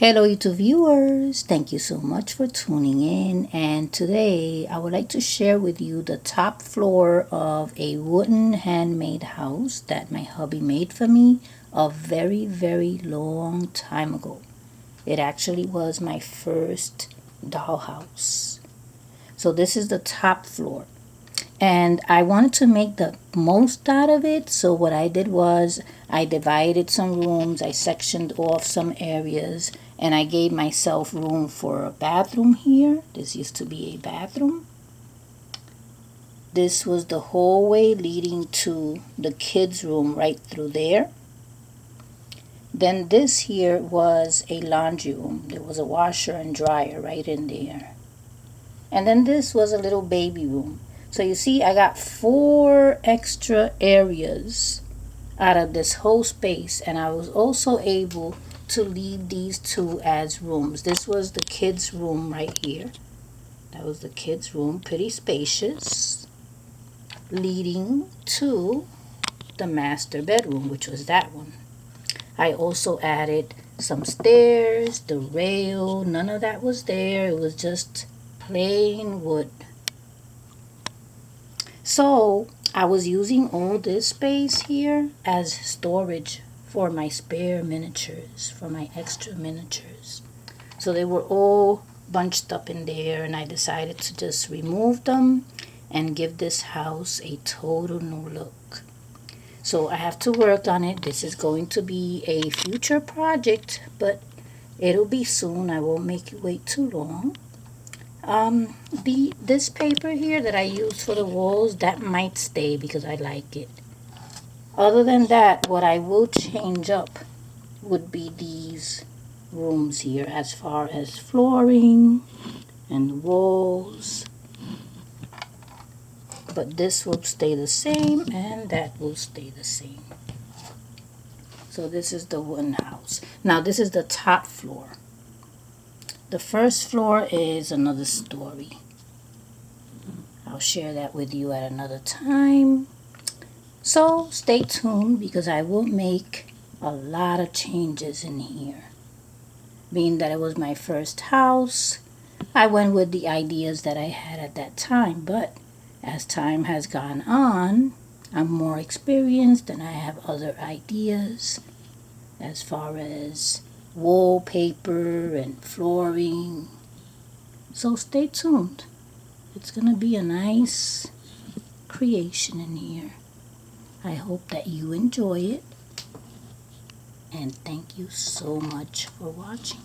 Hello YouTube viewers, thank you so much for tuning in, and today I would like to share with you the top floor of a wooden handmade house that my hubby made for me a very long time ago. It actually was my first dollhouse. So this is the top floor. And I wanted to make the most out of it, so what I did was I divided some rooms, I sectioned off some areas, and I gave myself room for a bathroom here. This used to be a bathroom. This was the hallway leading to the kids' room right through there. Then this here was a laundry room. There was a washer and dryer right in there. And then this was a little baby room. So you see, I got 4 extra areas out of this whole space, and I was also able to leave these 2 as rooms. This was the kids' room right here. That was the kids' room, pretty spacious, leading to the master bedroom, which was that one. I also added some stairs, the rail, none of that was there. It was just plain wood. So I was using all this space here as storage for my spare miniatures, for my extra miniatures. So they were all bunched up in there, and I decided to just remove them and give this house a total new look. So I have to work on it. This is going to be a future project, but it'll be soon. I won't make it wait too long. This paper here that I used for the walls, that might stay because I like it. Other than that, what I will change up would be these rooms here as far as flooring and walls. But this will stay the same and that will stay the same. So this is the wooden house. Now this is the top floor. The first floor is another story. I'll share that with you at another time. So stay tuned because I will make a lot of changes in here. Being that it was my first house, I went with the ideas that I had at that time. But as time has gone on, I'm more experienced and I have other ideas as far as wallpaper and flooring. So stay tuned. It's gonna be a nice creation in here. I hope that you enjoy it, and thank you so much for watching.